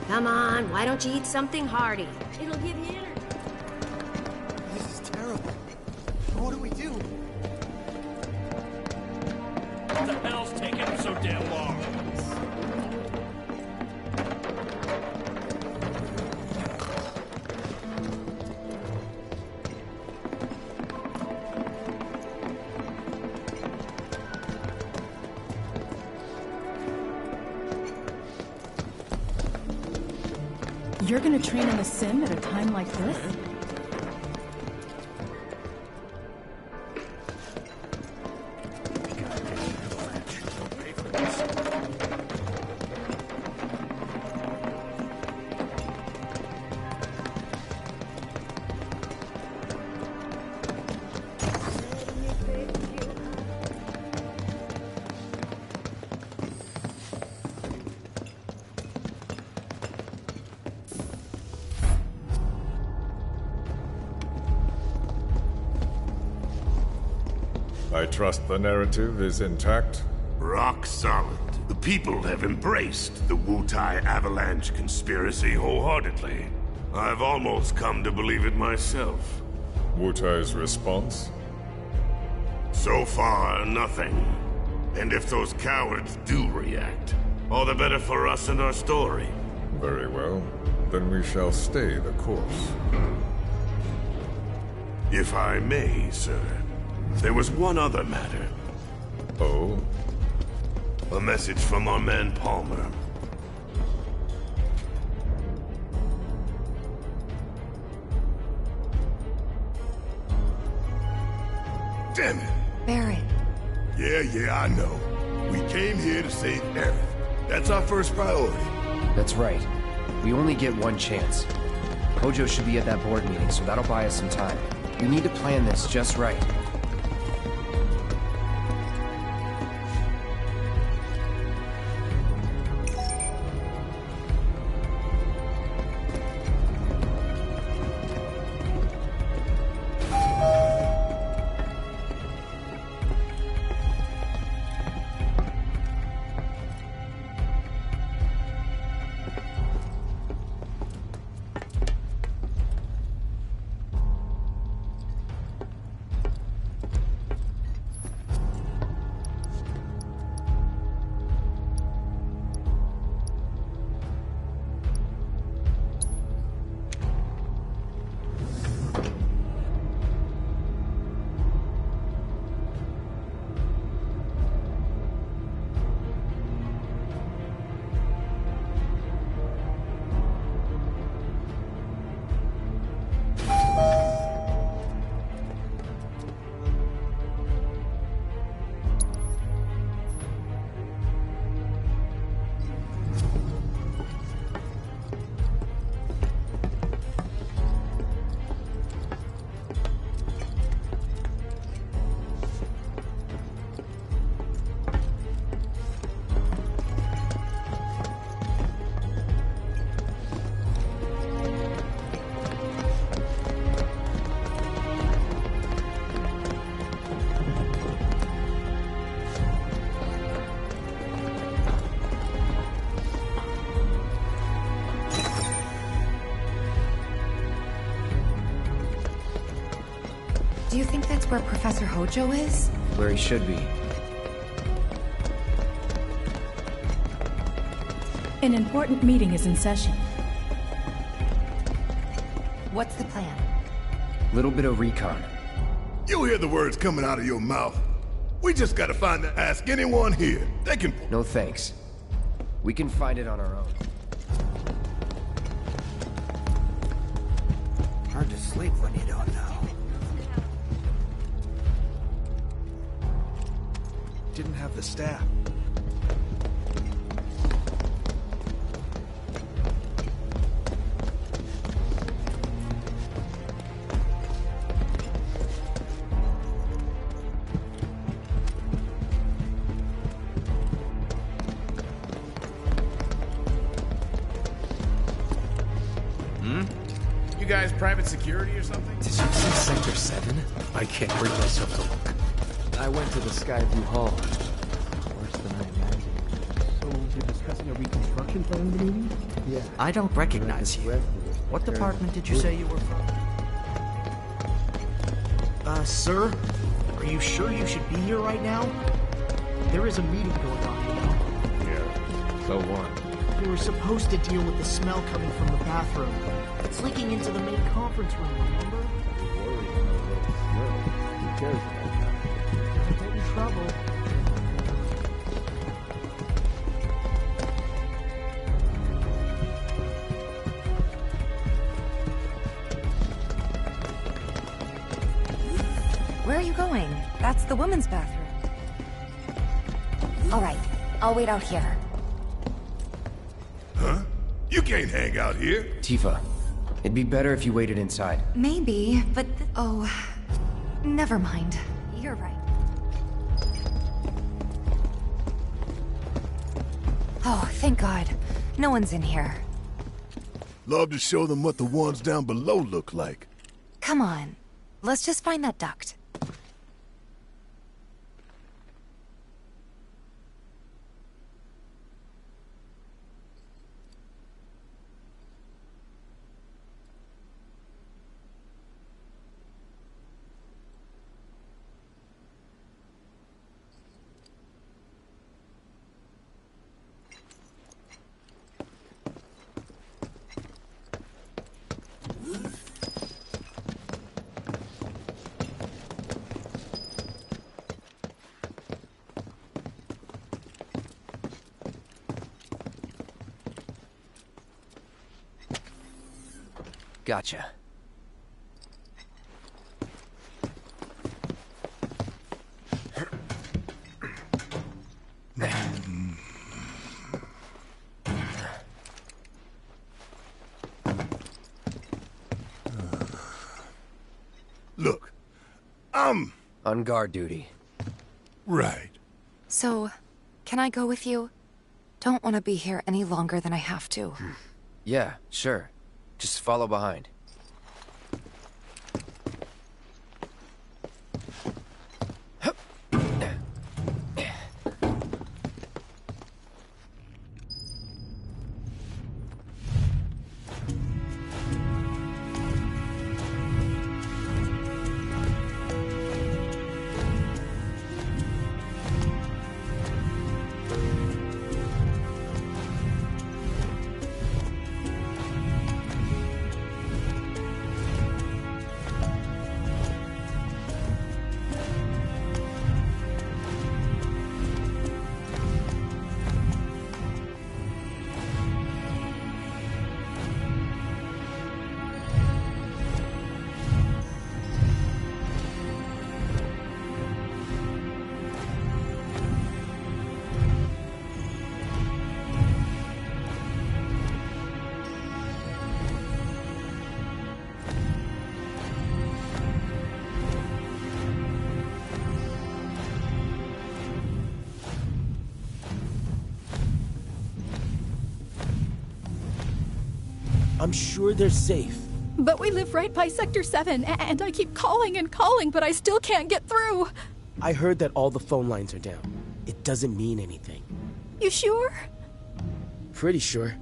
Come on, why don't you eat something hearty? It'll give you energy. This is terrible. What do we do? What the hell's taking him so damn long? You're gonna train in a sim at a time like this? I trust the narrative is intact? Rock solid. The people have embraced the Wutai Avalanche conspiracy wholeheartedly. I've almost come to believe it myself. Wutai's response? So far, nothing. And if those cowards do react, all the better for us and our story. Very well. Then we shall stay the course. If I may, sir. There was one other matter. Oh? A message from our man Palmer. Damn it! Barret. Yeah, I know. We came here to save Aerith. That's our first priority. That's right. We only get one chance. Hojo should be at that board meeting, so that'll buy us some time. We need to plan this just right. Do you think that's where Professor Hojo is? Where he should be. An important meeting is in session. What's the plan? Little bit of recon. You hear the words coming out of your mouth. We just gotta find the Ask Anyone here. They can... No thanks. We can find it on our own. Hard to sleep when you don't know. Didn't have the staff. You guys private security or something? Did you see Sector 7? I can't bring myself to look. I went to the Skyview Hall. Worse than I imagined. So you're discussing a reconstruction? confirmed the meeting? Yeah. I don't recognize you. What department did you say you were from? Sir? Are you sure you should be here right now? There is a meeting going on, you know. Yeah. So what? We were supposed to deal with the smell coming from the bathroom. It's leaking into the main conference room, remember? Who cares about that? Don't get in trouble. Where are you going? That's the women's bathroom. All right, I'll wait out here. Huh? You can't hang out here. Tifa, it'd be better if you waited inside. Maybe, but oh, never mind. You're right. Oh, thank God. No one's in here. Love to show them what the ones down below look like. Come on. Let's just find that duct. Gotcha. Look, I'm... On guard duty. Right. So, can I go with you? Don't want to be here any longer than I have to. Yeah, sure. Just follow behind. I'm sure they're safe. But we live right by Sector 7, and I keep calling and calling, but I still can't get through. I heard that all the phone lines are down. It doesn't mean anything. You sure? Pretty sure.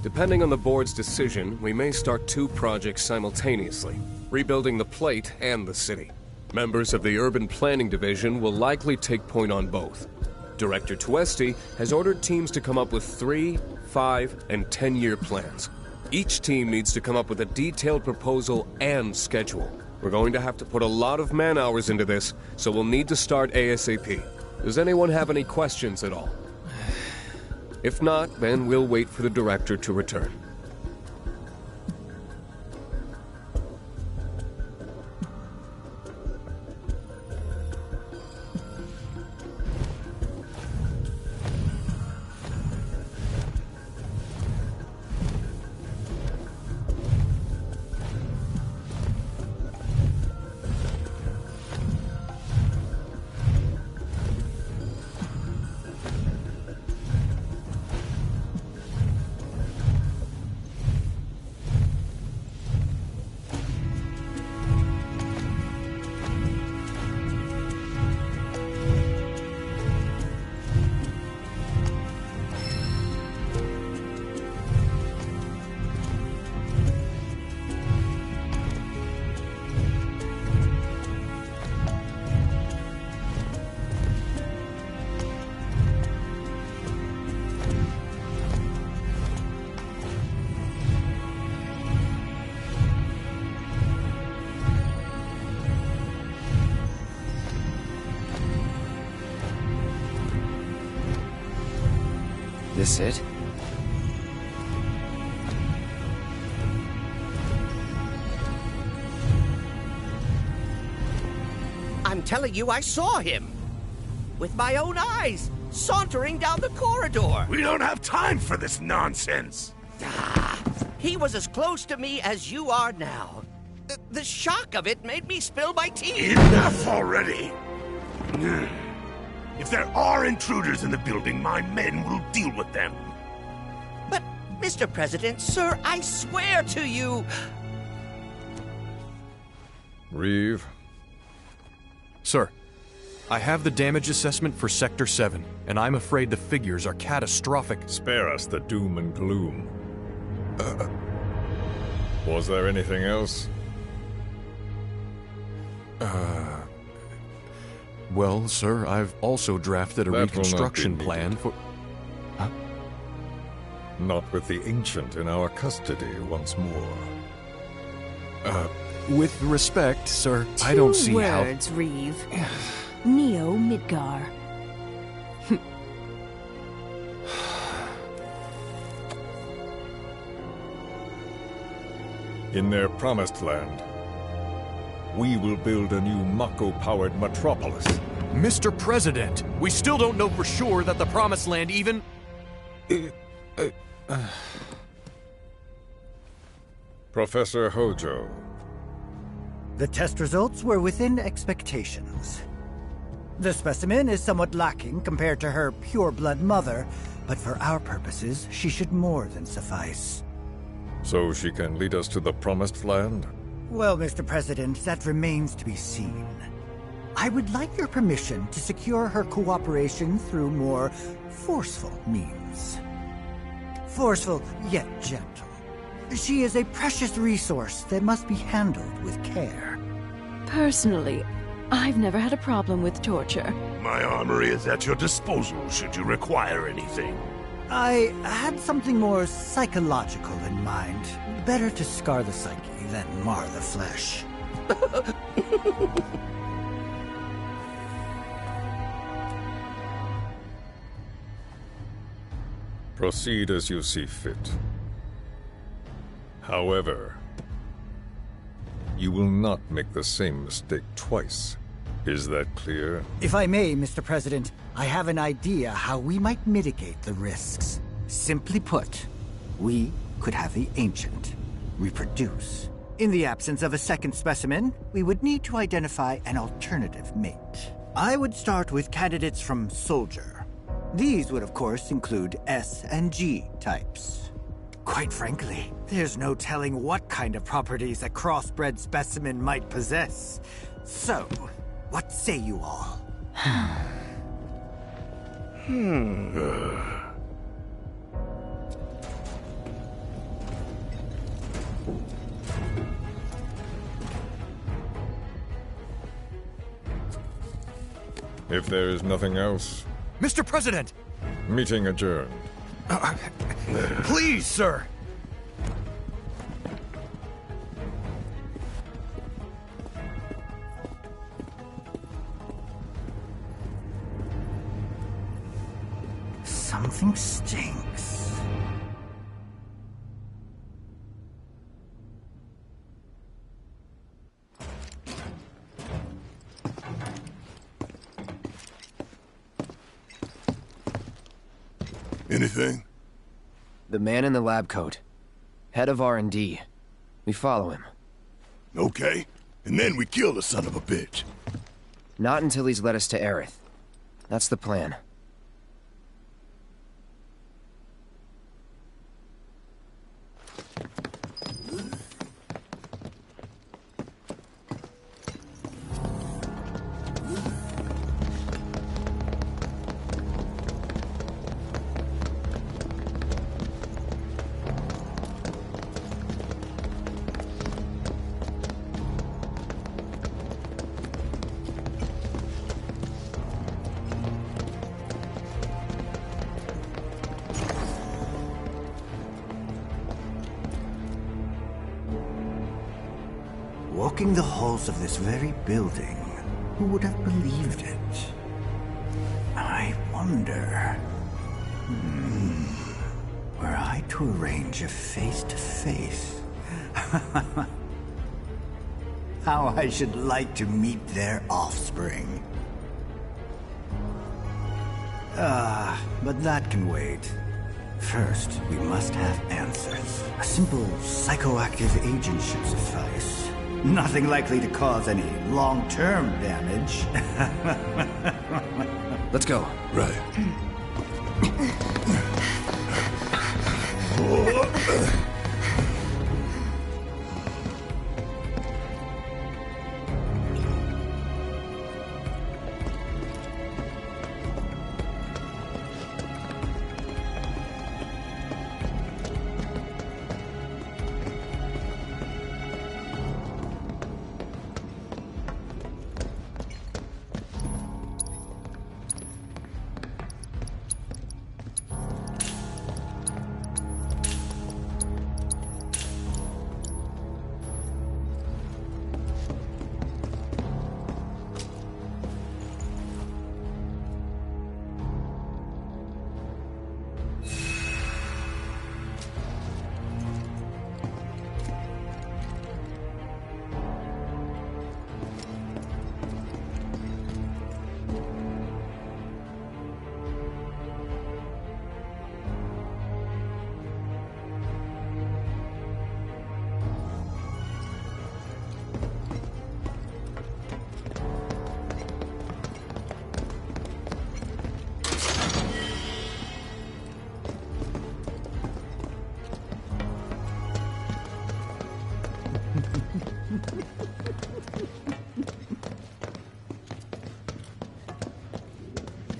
Depending on the board's decision, we may start 2 projects simultaneously, rebuilding the plate and the city. Members of the Urban Planning Division will likely take point on both. Director Tuesti has ordered teams to come up with 3, 5, and 10-year plans. Each team needs to come up with a detailed proposal and schedule. We're going to have to put a lot of man-hours into this, so we'll need to start ASAP. Does anyone have any questions at all? If not, then we'll wait for the director to return. this it? I'm telling you, I saw him. With my own eyes, sauntering down the corridor. We don't have time for this nonsense. He was as close to me as you are now. The shock of it made me spill my tea. Enough already! If there are intruders in the building, my men will deal with them. But, Mr. President, sir, I swear to you... Reeve? Sir, I have the damage assessment for Sector 7, and I'm afraid the figures are catastrophic. Spare us the doom and gloom. Was there anything else? Well, sir, I've also drafted a reconstruction plan for... Huh? Not with the Ancient in our custody once more. With respect, sir, I don't see how... 2 words, Reeve. Neo Midgar. In their promised land, we will build a new Mako-powered metropolis. Mr. President, we still don't know for sure that the Promised Land even... Professor Hojo. The test results were within expectations. The specimen is somewhat lacking compared to her pure-blood mother, but for our purposes, she should more than suffice. So she can lead us to the Promised Land? Well, Mr. President, that remains to be seen. I would like your permission to secure her cooperation through more forceful means. Forceful, yet gentle. She is a precious resource that must be handled with care. Personally, I've never had a problem with torture. My armory is at your disposal should you require anything. I had something more psychological in mind. Better to scar the psyche than mar the flesh. Proceed as you see fit. However, you will not make the same mistake twice. Is that clear? If I may, Mr. President, I have an idea how we might mitigate the risks. Simply put, we could have the Ancient reproduce. In the absence of a second specimen, we would need to identify an alternative mate. I would start with candidates from Soldier. These would, of course, include S and G types. Quite frankly, there's no telling what kind of properties a crossbred specimen might possess. So, what say you all? If there is nothing else... Mr. President! Meeting adjourned. Please, sir! Something stinks. Anything? The man in the lab coat. Head of R&D. We follow him. Okay. And then we kill the son of a bitch. Not until he's led us to Aerith. That's the plan. Walking the halls of this very building, who would have believed it? I wonder... Were I to arrange a face-to-face... How I should like to meet their offspring. But that can wait. First, we must have answers. A simple psychoactive agent should suffice. Nothing likely to cause any long-term damage. Let's go. Right.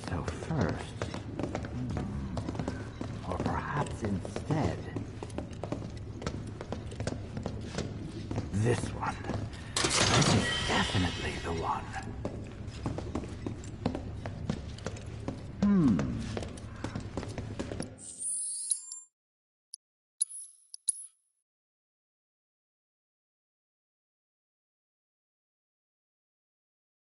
So first... Or perhaps instead... This one. This is definitely the one.